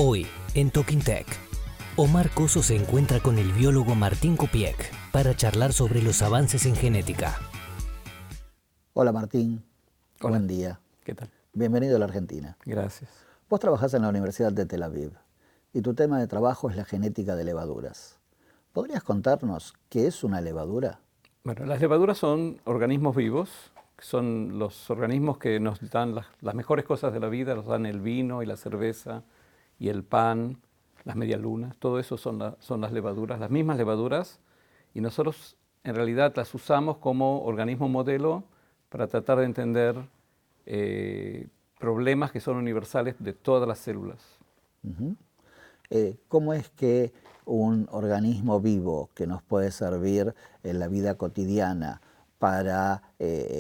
Hoy, en Talking Tech, Omar Coso se encuentra con el biólogo Martín Kopiek para charlar sobre los avances en genética. Hola Martín, Hola. Buen día. ¿Qué tal? Bienvenido a la Argentina. Gracias. Vos trabajás en la Universidad de Tel Aviv y tu tema de trabajo es la genética de levaduras. ¿Podrías contarnos qué es una levadura? Bueno, las levaduras son organismos vivos, son los organismos que nos dan las mejores cosas de la vida, nos dan el vino y la cerveza y el pan, las medialunas, todo eso son las levaduras, las mismas levaduras, y nosotros en realidad las usamos como organismo modelo para tratar de entender problemas que son universales de todas las células. ¿Cómo es que un organismo vivo que nos puede servir en la vida cotidiana para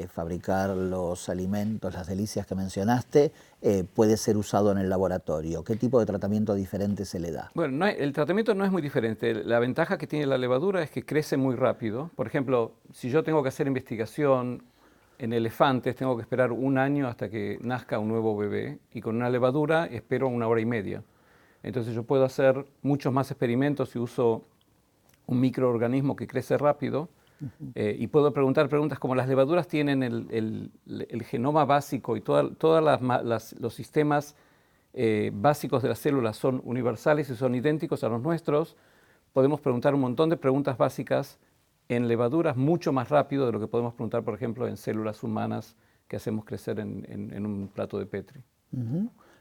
fabricar los alimentos, las delicias que mencionaste, puede ser usado en el laboratorio? ¿Qué tipo de tratamiento diferente se le da? Bueno, el tratamiento no es muy diferente. La ventaja que tiene la levadura es que crece muy rápido. Por ejemplo, si yo tengo que hacer investigación en elefantes, tengo que esperar un año hasta que nazca un nuevo bebé, y con una levadura espero 1 hora y media. Entonces yo puedo hacer muchos más experimentos si uso un microorganismo que crece rápido, y puedo preguntar preguntas como: las levaduras tienen el genoma básico y todos los sistemas básicos de las células son universales y son idénticos a los nuestros. Podemos preguntar un montón de preguntas básicas en levaduras mucho más rápido de lo que podemos preguntar, por ejemplo, en células humanas que hacemos crecer en un plato de Petri.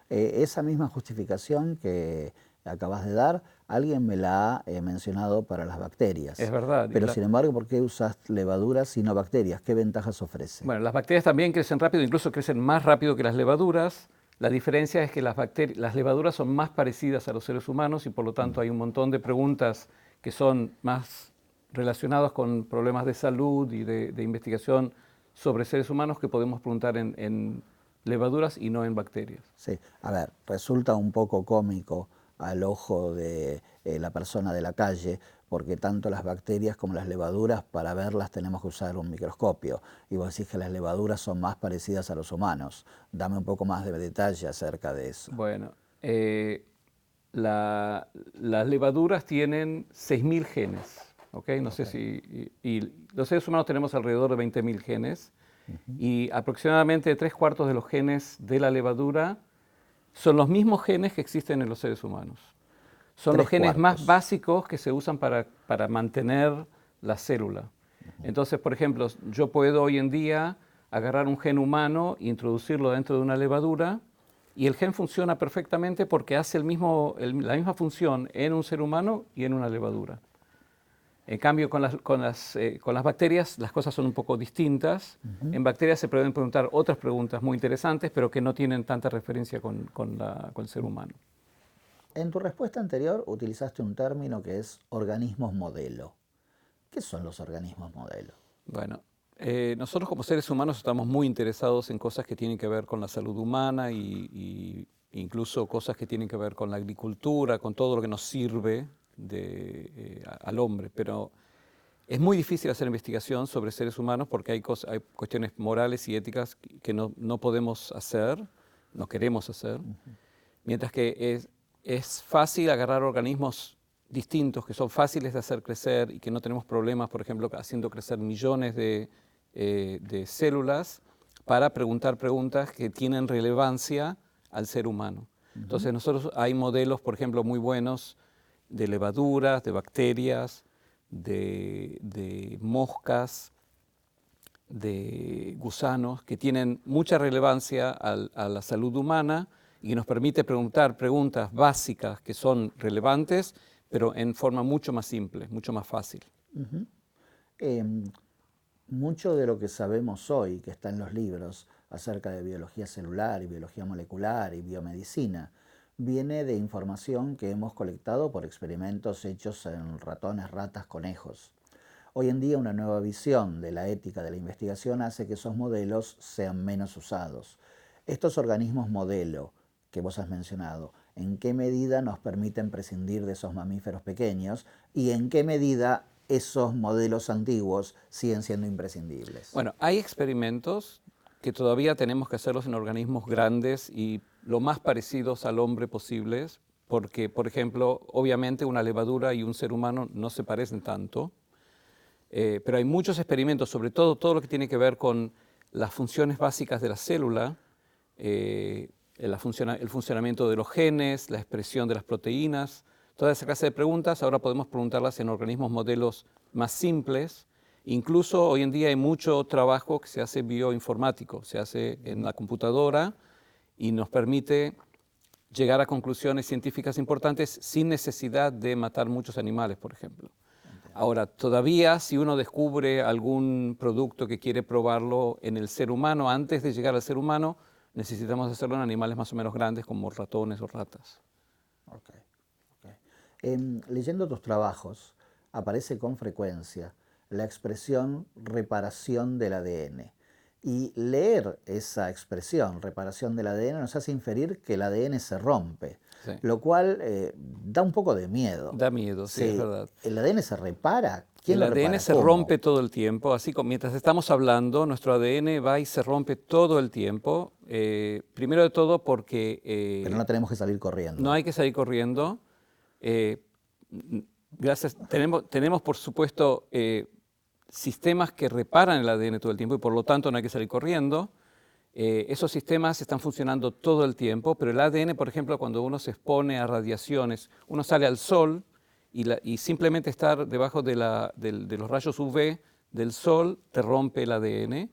Esa misma justificación que acabas de dar, alguien me la ha mencionado para las bacterias. Es verdad. Pero sin embargo, ¿por qué usas levaduras y no bacterias? ¿Qué ventajas ofrece? Bueno, las bacterias también crecen rápido, incluso crecen más rápido que las levaduras. La diferencia es que las levaduras son más parecidas a los seres humanos, y por lo tanto hay un montón de preguntas que son más relacionadas con problemas de salud y de investigación sobre seres humanos que podemos preguntar en levaduras y no en bacterias. Sí, a ver, resulta un poco cómico al ojo de la persona de la calle, porque tanto las bacterias como las levaduras, para verlas tenemos que usar un microscopio. Y vos decís que las levaduras son más parecidas a los humanos. Dame un poco más de detalle acerca de eso. Bueno, las levaduras tienen 6.000 genes, ¿ok? No sé si... Y los seres humanos tenemos alrededor de 20.000 genes, y aproximadamente 3/4 de los genes de la levadura son los mismos genes que existen en los seres humanos. Son los genes más básicos que se usan para mantener la célula. Entonces, por ejemplo, yo puedo hoy en día agarrar un gen humano e introducirlo dentro de una levadura, y el gen funciona perfectamente porque hace la misma función en un ser humano y en una levadura. En cambio, con las bacterias las cosas son un poco distintas. En bacterias se pueden preguntar otras preguntas muy interesantes, pero que no tienen tanta referencia con el ser humano. En tu respuesta anterior utilizaste un término que es organismos modelo. ¿Qué son los organismos modelo? Bueno, nosotros como seres humanos estamos muy interesados en cosas que tienen que ver con la salud humana y incluso cosas que tienen que ver con la agricultura, con todo lo que nos sirve al hombre. Pero es muy difícil hacer investigación sobre seres humanos porque hay cuestiones morales y éticas que no podemos hacer, no queremos hacer. Mientras que es fácil agarrar organismos distintos que son fáciles de hacer crecer y que no tenemos problemas, por ejemplo, haciendo crecer millones de células, para preguntar preguntas que tienen relevancia al ser humano. Entonces nosotros hay modelos, por ejemplo, muy buenos de levaduras, de bacterias, de moscas, de gusanos, que tienen mucha relevancia a la salud humana y que nos permite preguntar preguntas básicas que son relevantes, pero en forma mucho más simple, mucho más fácil. Mucho de lo que sabemos hoy, que está en los libros, acerca de biología celular y biología molecular y biomedicina, viene de información que hemos colectado por experimentos hechos en ratones, ratas, conejos. Hoy en día una nueva visión de la ética de la investigación hace que esos modelos sean menos usados. Estos organismos modelo que vos has mencionado, ¿en qué medida nos permiten prescindir de esos mamíferos pequeños y en qué medida esos modelos antiguos siguen siendo imprescindibles? Bueno, hay experimentos que todavía tenemos que hacerlos en organismos grandes y lo más parecidos al hombre posibles, porque, por ejemplo, obviamente una levadura y un ser humano no se parecen tanto, pero hay muchos experimentos, sobre todo lo que tiene que ver con las funciones básicas de la célula, el funcionamiento de los genes, la expresión de las proteínas, toda esa clase de preguntas. Ahora podemos preguntarlas en organismos modelos más simples. Incluso hoy en día hay mucho trabajo que se hace bioinformático, se hace en la computadora y nos permite llegar a conclusiones científicas importantes sin necesidad de matar muchos animales, por ejemplo. Ahora, todavía si uno descubre algún producto que quiere probarlo en el ser humano, antes de llegar al ser humano, necesitamos hacerlo en animales más o menos grandes como ratones o ratas. Okay. Leyendo tus trabajos, aparece con frecuencia la expresión reparación del ADN. Y leer esa expresión, reparación del ADN, nos hace inferir que el ADN se rompe, sí, lo cual da un poco de miedo. Da miedo, sí, es verdad. ¿El ADN se repara? ¿Quién el lo repara? ADN se ¿Cómo? rompe todo el tiempo, así como mientras estamos hablando, nuestro ADN va y se rompe todo el tiempo. Primero de todo porque... Pero no tenemos que salir corriendo. No hay que salir corriendo. Tenemos por supuesto sistemas que reparan el ADN todo el tiempo y por lo tanto no hay que salir corriendo. Esos sistemas están funcionando todo el tiempo, pero el ADN, por ejemplo, cuando uno se expone a radiaciones, uno sale al sol y simplemente estar debajo de los rayos UV del sol te rompe el ADN.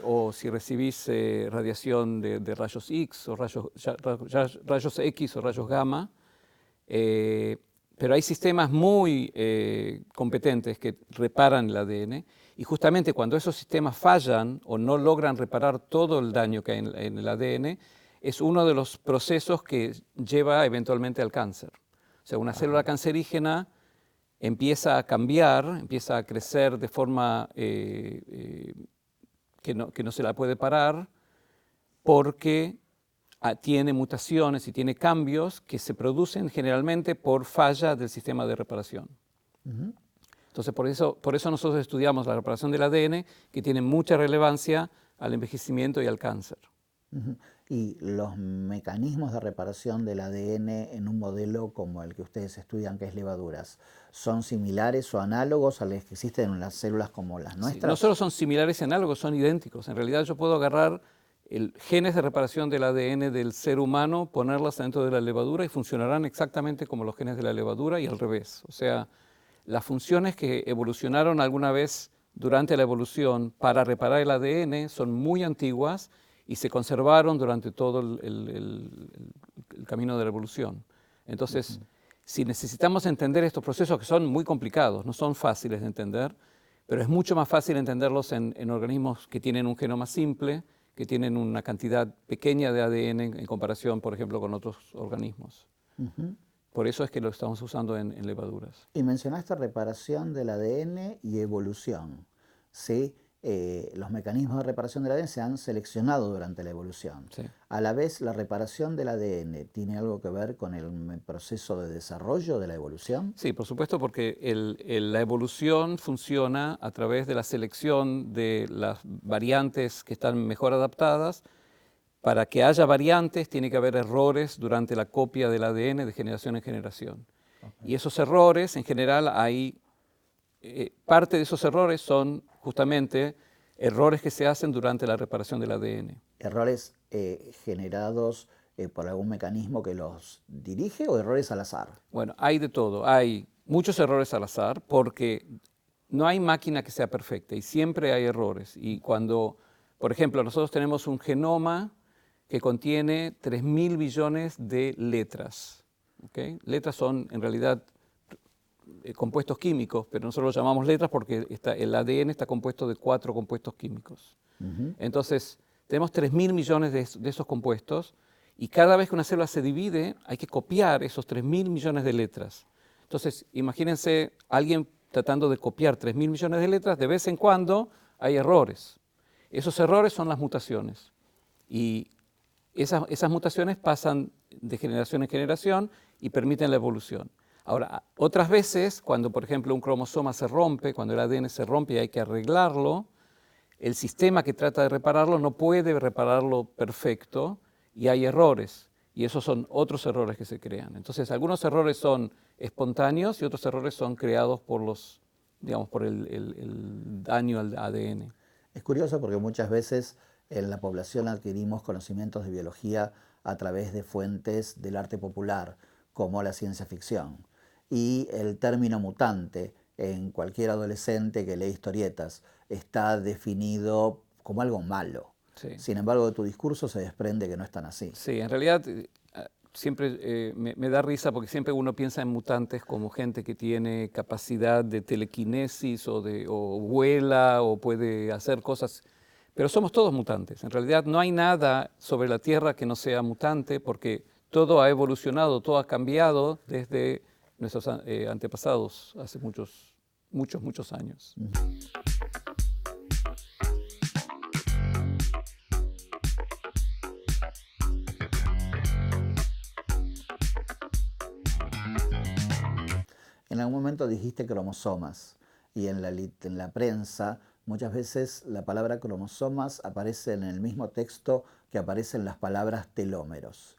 O si recibís radiación de rayos X o rayos X o rayos gamma. Pero hay sistemas muy competentes que reparan el ADN y justamente cuando esos sistemas fallan o no logran reparar todo el daño que hay en el ADN, es uno de los procesos que lleva eventualmente al cáncer. O sea, una célula cancerígena empieza a cambiar, empieza a crecer de forma que no se la puede parar porque tiene mutaciones y tiene cambios que se producen generalmente por falla del sistema de reparación. Entonces, por eso nosotros estudiamos la reparación del ADN, que tiene mucha relevancia al envejecimiento y al cáncer. Y los mecanismos de reparación del ADN en un modelo como el que ustedes estudian, que es levaduras, ¿son similares o análogos a los que existen en las células como las nuestras? Sí, no solo son similares y análogos, son idénticos. En realidad yo puedo agarrar genes de reparación del ADN del ser humano, ponerlas dentro de la levadura y funcionarán exactamente como los genes de la levadura y al revés. O sea, las funciones que evolucionaron alguna vez durante la evolución para reparar el ADN son muy antiguas y se conservaron durante todo el camino de la evolución. Entonces, si necesitamos entender estos procesos que son muy complicados, no son fáciles de entender, pero es mucho más fácil entenderlos en organismos que tienen un genoma simple, que tienen una cantidad pequeña de ADN en comparación, por ejemplo, con otros organismos. Por eso es que lo estamos usando en levaduras. Y mencionaste reparación del ADN y evolución. ¿Sí? Los mecanismos de reparación del ADN se han seleccionado durante la evolución. Sí. A la vez, la reparación del ADN tiene algo que ver con el proceso de desarrollo de la evolución. Sí, por supuesto, porque la evolución funciona a través de la selección de las variantes que están mejor adaptadas. Para que haya variantes tiene que haber errores durante la copia del ADN de generación en generación. Y esos errores, en general, parte de esos errores son justamente errores que se hacen durante la reparación del ADN. ¿Errores generados por algún mecanismo que los dirige o errores al azar? Bueno, hay de todo. Hay muchos errores al azar porque no hay máquina que sea perfecta y siempre hay errores. Y cuando, por ejemplo, nosotros tenemos un genoma que contiene 3.000 billones de letras. ¿Okay? Letras son en realidad compuestos químicos, pero nosotros los llamamos letras porque el ADN está compuesto de 4 compuestos químicos. Entonces, tenemos 3.000 millones de esos compuestos Y cada vez que una célula se divide, hay que copiar esos 3.000 millones de letras. Entonces, imagínense alguien tratando de copiar 3.000 millones de letras, de vez en cuando hay errores. Esos errores son las mutaciones. Y esas mutaciones pasan de generación en generación y permiten la evolución. Ahora, otras veces, cuando por ejemplo un cromosoma se rompe, cuando el ADN se rompe y hay que arreglarlo, el sistema que trata de repararlo no puede repararlo perfecto y hay errores. Y esos son otros errores que se crean. Entonces, algunos errores son espontáneos y otros errores son creados por por el daño al ADN. Es curioso porque muchas veces en la población adquirimos conocimientos de biología a través de fuentes del arte popular, como la ciencia ficción. Y el término mutante en cualquier adolescente que lee historietas está definido como algo malo. Sí. Sin embargo, de tu discurso se desprende que no es tan así. Sí, en realidad siempre me da risa porque siempre uno piensa en mutantes como gente que tiene capacidad de telequinesis o vuela o puede hacer cosas, pero somos todos mutantes. En realidad no hay nada sobre la Tierra que no sea mutante porque todo ha evolucionado, todo ha cambiado desde nuestros antepasados hace muchos años. En algún momento dijiste cromosomas y en la prensa muchas veces la palabra cromosomas aparece en el mismo texto que aparecen las palabras telómeros,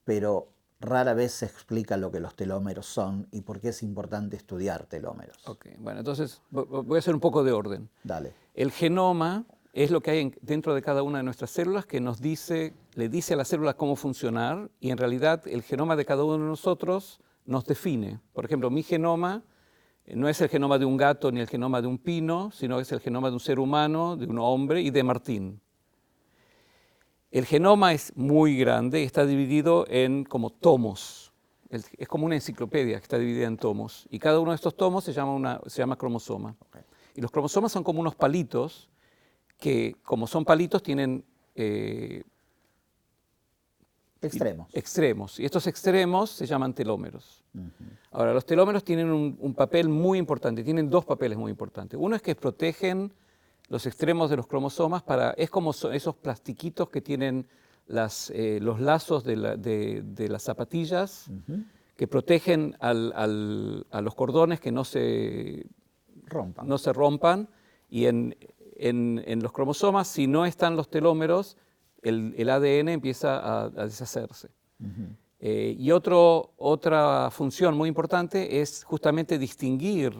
pero rara vez se explica lo que los telómeros son y por qué es importante estudiar telómeros. Ok, bueno, entonces voy a hacer un poco de orden. Dale. El genoma es lo que hay dentro de cada una de nuestras células que le dice a la célula cómo funcionar y en realidad el genoma de cada uno de nosotros nos define. Por ejemplo, mi genoma no es el genoma de un gato ni el genoma de un pino, sino es el genoma de un ser humano, de un hombre y de Martín. El genoma es muy grande y está dividido en como tomos. Es como una enciclopedia que está dividida en tomos. Y cada uno de estos tomos se llama cromosoma. Okay. Y los cromosomas son como unos palitos que, como son palitos, tienen extremos. Y estos extremos se llaman telómeros. Ahora, los telómeros tienen un papel muy importante, tienen dos papeles muy importantes. Uno es que protegen los extremos de los cromosomas, es como esos plastiquitos que tienen los lazos de las zapatillas, que protegen a los cordones que no se rompan. Y en los cromosomas, si no están los telómeros, el ADN empieza a deshacerse. Y otra función muy importante es justamente distinguir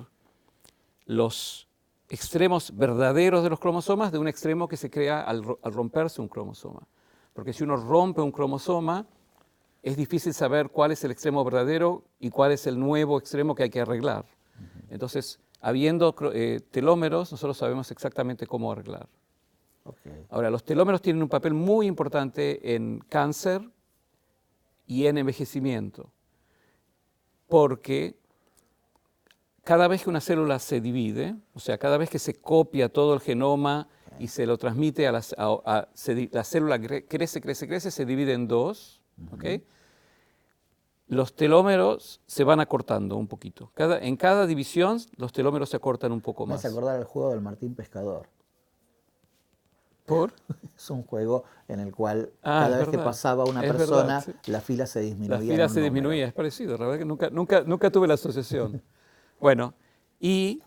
los extremos verdaderos de los cromosomas de un extremo que se crea al romperse un cromosoma. Porque si uno rompe un cromosoma, es difícil saber cuál es el extremo verdadero y cuál es el nuevo extremo que hay que arreglar. Entonces, habiendo telómeros, nosotros sabemos exactamente cómo arreglar. Okay. Ahora, los telómeros tienen un papel muy importante en cáncer y en envejecimiento, porque cada vez que una célula se divide, o sea, cada vez que se copia todo el genoma y se lo transmite la célula crece, se divide en dos, ¿okay? Los telómeros se van acortando un poquito. En cada división los telómeros se acortan un poco más. Me hace acordar el juego del Martín Pescador. ¿Por? Es un juego en el cual cada vez que pasaba una persona, la fila se disminuía. La fila se disminuía, es parecido, la verdad que nunca tuve la asociación. Bueno, y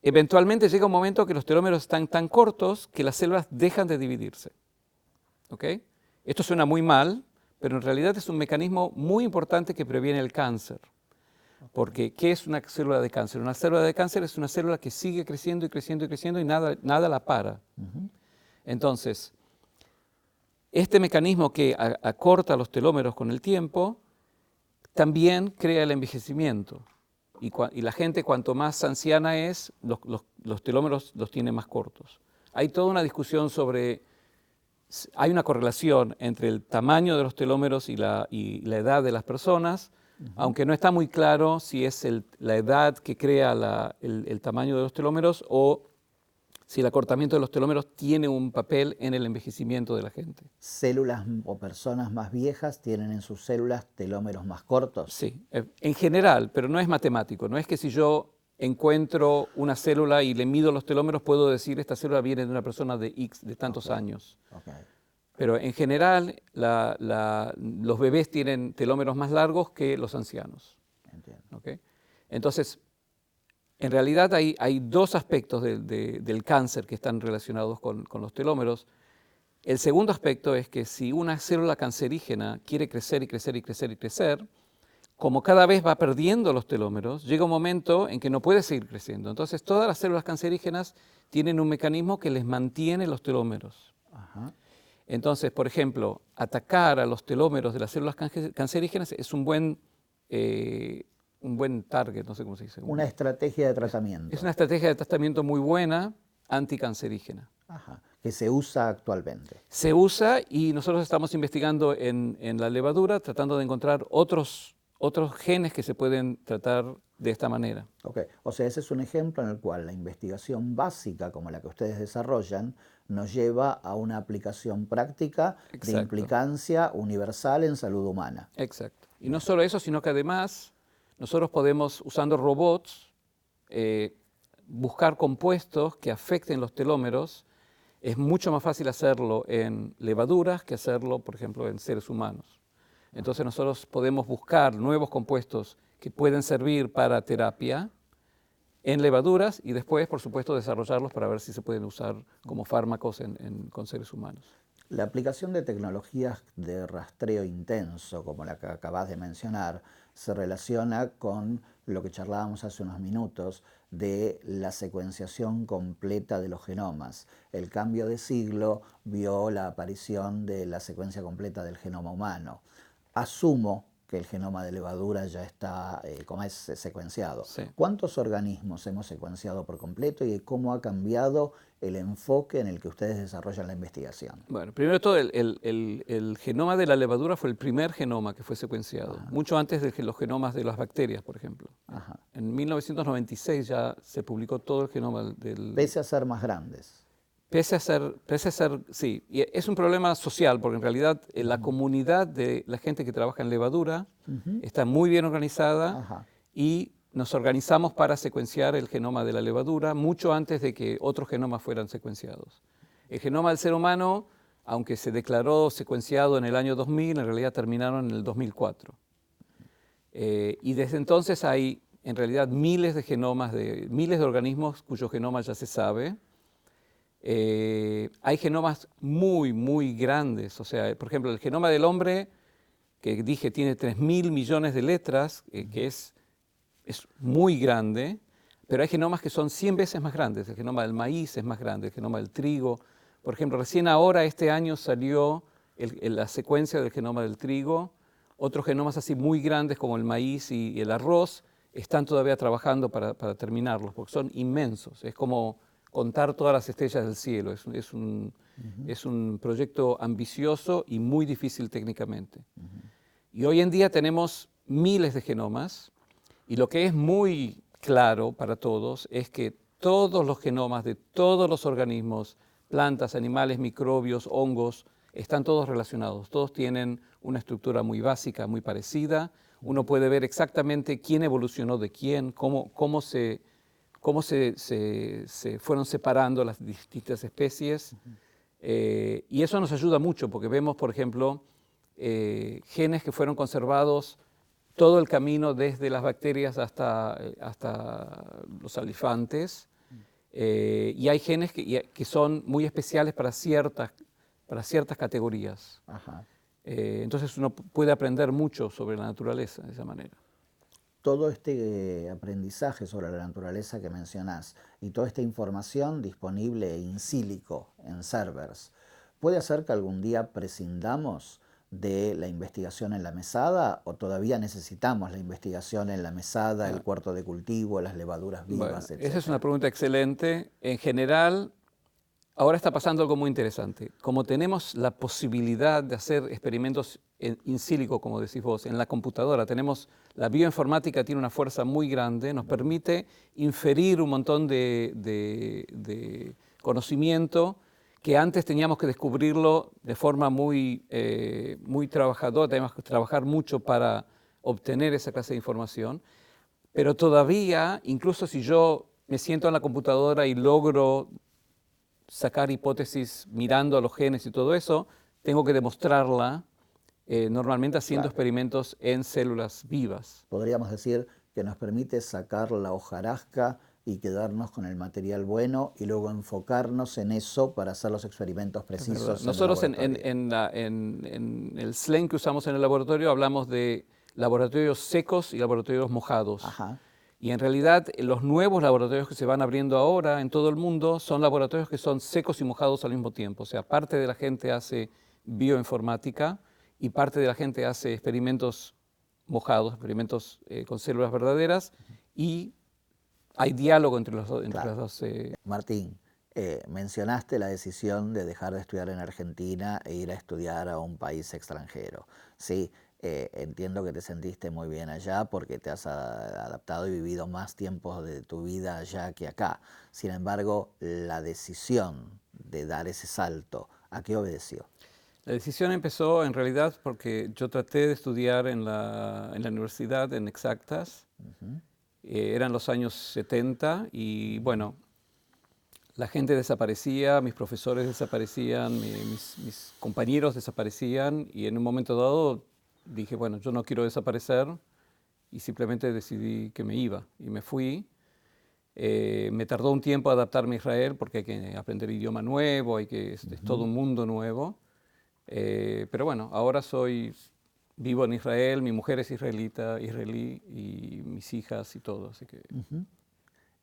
eventualmente llega un momento que los telómeros están tan cortos que las células dejan de dividirse. ¿Okay? Esto suena muy mal, pero en realidad es un mecanismo muy importante que previene el cáncer. Porque, ¿qué es una célula de cáncer? Una célula de cáncer es una célula que sigue creciendo y creciendo y creciendo y nada la para. Entonces, este mecanismo que acorta los telómeros con el tiempo también crea el envejecimiento. Y la gente, cuanto más anciana es, los telómeros los tiene más cortos. Hay toda una discusión hay una correlación entre el tamaño de los telómeros y la edad de las personas, aunque no está muy claro si es la edad que crea el tamaño de los telómeros o si el acortamiento de los telómeros tiene un papel en el envejecimiento de la gente. ¿Células o personas más viejas tienen en sus células telómeros más cortos? Sí, en general, pero no es matemático. No es que si yo encuentro una célula y le mido los telómeros, puedo decir esta célula viene de una persona de X, de tantos años. Okay. Pero en general, los bebés tienen telómeros más largos que los ancianos. Entiendo. ¿Okay? Entonces, en realidad hay dos aspectos del cáncer que están relacionados con los telómeros. El segundo aspecto es que si una célula cancerígena quiere crecer y crecer y crecer y crecer, como cada vez va perdiendo los telómeros, llega un momento en que no puede seguir creciendo. Entonces, todas las células cancerígenas tienen un mecanismo que les mantiene los telómeros. Ajá. Entonces, por ejemplo, atacar a los telómeros de las células cancerígenas es un buen target, no sé cómo se dice. Una estrategia de tratamiento. Es una estrategia de tratamiento muy buena, anticancerígena. Ajá. Que se usa actualmente. Se usa y nosotros estamos investigando en la levadura, tratando de encontrar otros genes que se pueden tratar de esta manera. Okay. O sea, ese es un ejemplo en el cual la investigación básica, como la que ustedes desarrollan, nos lleva a una aplicación práctica de implicancia universal en salud humana. Exacto. Y no solo eso, sino que además nosotros podemos, usando robots, buscar compuestos que afecten los telómeros. Es mucho más fácil hacerlo en levaduras que hacerlo, por ejemplo, en seres humanos. Entonces nosotros podemos buscar nuevos compuestos que pueden servir para terapia en levaduras y después, por supuesto, desarrollarlos para ver si se pueden usar como fármacos con seres humanos. La aplicación de tecnologías de rastreo intenso, como la que acabas de mencionar, se relaciona con lo que charlábamos hace unos minutos de la secuenciación completa de los genomas. El cambio de siglo vio la aparición de la secuencia completa del genoma humano. Asumo que el genoma de levadura ya está secuenciado. Sí. ¿Cuántos organismos hemos secuenciado por completo y cómo ha cambiado el enfoque en el que ustedes desarrollan la investigación? Bueno, primero de todo, el genoma de la levadura fue el primer genoma que fue secuenciado, mucho antes de los genomas de las bacterias, por ejemplo. Ajá. En 1996 ya se publicó todo el genoma del... Pese a ser más grandes. Pese a ser, sí, y es un problema social, porque en realidad la comunidad de la gente que trabaja en levadura está muy bien organizada y nos organizamos para secuenciar el genoma de la levadura mucho antes de que otros genomas fueran secuenciados. El genoma del ser humano, aunque se declaró secuenciado en el año 2000, en realidad terminaron en el 2004. Y desde entonces hay en realidad miles de genomas, miles de organismos cuyo genoma ya se sabe. Hay genomas muy, muy grandes, o sea, por ejemplo, el genoma del hombre, que dije tiene 3.000 millones de letras, que es muy grande, pero hay genomas que son 100 veces más grandes. El genoma del maíz es más grande, el genoma del trigo. Por ejemplo, recién ahora, este año, salió la secuencia del genoma del trigo. Otros genomas así muy grandes como el maíz y el arroz están todavía trabajando para terminarlos, porque son inmensos. Es como contar todas las estrellas del cielo. Es un proyecto ambicioso y muy difícil técnicamente. Y hoy en día tenemos miles de genomas, y lo que es muy claro para todos es que todos los genomas de todos los organismos, plantas, animales, microbios, hongos, están todos relacionados. Todos tienen una estructura muy básica, muy parecida. Uno puede ver exactamente quién evolucionó de quién, cómo se fueron separando las distintas especies. Y eso nos ayuda mucho porque vemos, por ejemplo, genes que fueron conservados todo el camino desde las bacterias hasta los elefantes. Y hay genes que son muy especiales para ciertas categorías. Ajá. Entonces uno puede aprender mucho sobre la naturaleza de esa manera. Todo este aprendizaje sobre la naturaleza que mencionás y toda esta información disponible in silico en servers, ¿puede hacer que algún día prescindamos de la investigación en la mesada o todavía necesitamos la investigación en la mesada, el cuarto de cultivo, las levaduras vivas, etc.? Esa es una pregunta excelente. En general, ahora está pasando algo muy interesante. Como tenemos la posibilidad de hacer experimentos in silico, como decís vos, en la computadora, la bioinformática tiene una fuerza muy grande, nos permite inferir un montón de conocimiento que antes teníamos que descubrirlo de forma muy trabajadora, teníamos que trabajar mucho para obtener esa clase de información, pero todavía, incluso si yo me siento en la computadora y logro sacar hipótesis mirando a los genes y todo eso, tengo que demostrarla normalmente haciendo experimentos en células vivas. Podríamos decir que nos permite sacar la hojarasca y quedarnos con el material bueno y luego enfocarnos en eso para hacer los experimentos precisos. Nosotros en el slang que usamos en el laboratorio hablamos de laboratorios secos y laboratorios mojados. Ajá. Y en realidad los nuevos laboratorios que se van abriendo ahora en todo el mundo son laboratorios que son secos y mojados al mismo tiempo. O sea, parte de la gente hace bioinformática y parte de la gente hace experimentos mojados, experimentos con células verdaderas, y hay diálogo entre las dos. Martín, mencionaste la decisión de dejar de estudiar en Argentina e ir a estudiar a un país extranjero. Sí, entiendo que te sentiste muy bien allá porque te has adaptado y vivido más tiempo de tu vida allá que acá. Sin embargo, la decisión de dar ese salto, ¿a qué obedeció? La decisión empezó en realidad porque yo traté de estudiar en la universidad en exactas. Eran los años 70 y bueno, la gente desaparecía, mis profesores desaparecían, mis compañeros desaparecían, y en un momento dado dije, bueno, yo no quiero desaparecer, y simplemente decidí que me iba y me fui. Me tardó un tiempo adaptarme a Israel porque hay que aprender idioma nuevo, es todo un mundo nuevo. Pero bueno, ahora vivo en Israel, mi mujer es israelí, y mis hijas y todo, así que...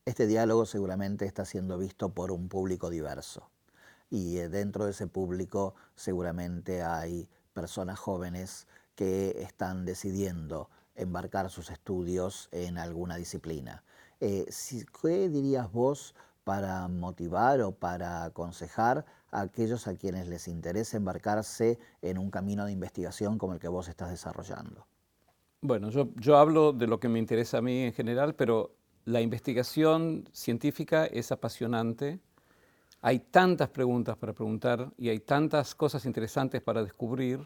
Este diálogo seguramente está siendo visto por un público diverso, y dentro de ese público seguramente hay personas jóvenes que están decidiendo embarcar sus estudios en alguna disciplina. ¿Qué dirías vos para motivar o para aconsejar a aquellos a quienes les interesa embarcarse en un camino de investigación como el que vos estás desarrollando? Bueno, yo hablo de lo que me interesa a mí en general, pero la investigación científica es apasionante. Hay tantas preguntas para preguntar y hay tantas cosas interesantes para descubrir.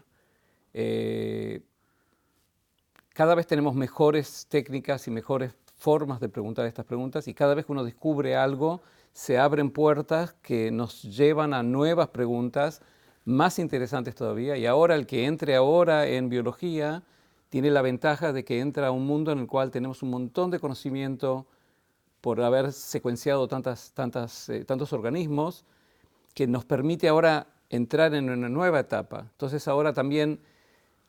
Cada vez tenemos mejores técnicas y mejores formas de preguntar estas preguntas, y cada vez que uno descubre algo, se abren puertas que nos llevan a nuevas preguntas más interesantes todavía. Y ahora el que entre ahora en biología tiene la ventaja de que entra a un mundo en el cual tenemos un montón de conocimiento por haber secuenciado tantos organismos, que nos permite ahora entrar en una nueva etapa. Entonces ahora también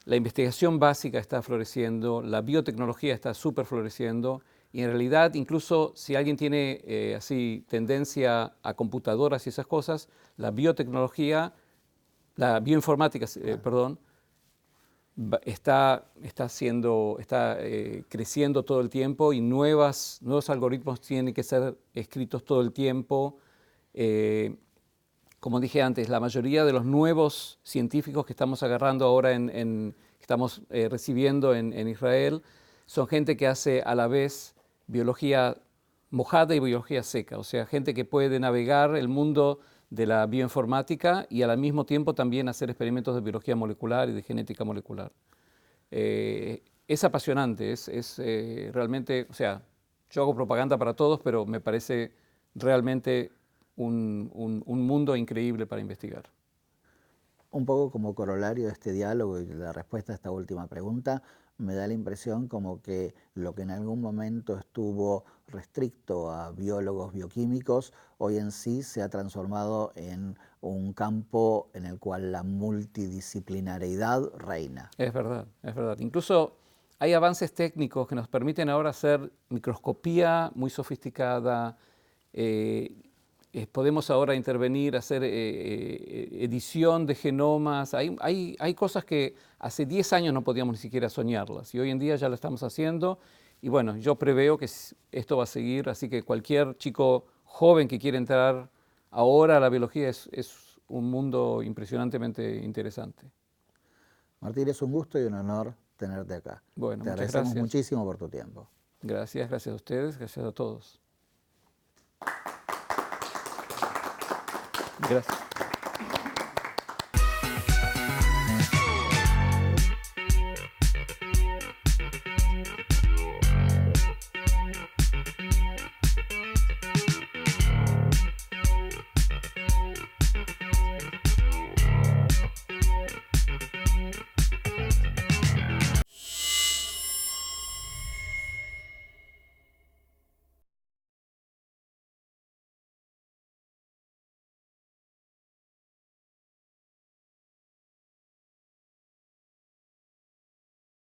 la investigación básica está floreciendo, la biotecnología está súper floreciendo, y en realidad incluso si alguien tiene así tendencia a computadoras y esas cosas, la bioinformática, está creciendo todo el tiempo, y nuevos algoritmos tienen que ser escritos todo el tiempo. Como dije antes, la mayoría de los nuevos científicos que estamos agarrando ahora, que estamos recibiendo en Israel, son gente que hace a la vez biología mojada y biología seca, o sea, gente que puede navegar el mundo de la bioinformática y al mismo tiempo también hacer experimentos de biología molecular y de genética molecular. Es apasionante, es realmente, o sea, yo hago propaganda para todos, pero me parece realmente un mundo increíble para investigar. Un poco como corolario de este diálogo y la respuesta a esta última pregunta, me da la impresión como que lo que en algún momento estuvo restricto a biólogos bioquímicos, hoy en sí se ha transformado en un campo en el cual la multidisciplinariedad reina. Es verdad, es verdad. Incluso hay avances técnicos que nos permiten ahora hacer microscopía muy sofisticada. Podemos ahora intervenir, hacer edición de genomas. Hay cosas que hace 10 años no podíamos ni siquiera soñarlas, y hoy en día ya lo estamos haciendo. Y bueno, yo preveo que esto va a seguir, así que cualquier chico joven que quiera entrar ahora a la biología es un mundo impresionantemente interesante. Martín, es un gusto y un honor tenerte acá. Bueno, te muchas agradecemos gracias. muchísimo por tu tiempo. Gracias a ustedes, gracias a todos. Gracias.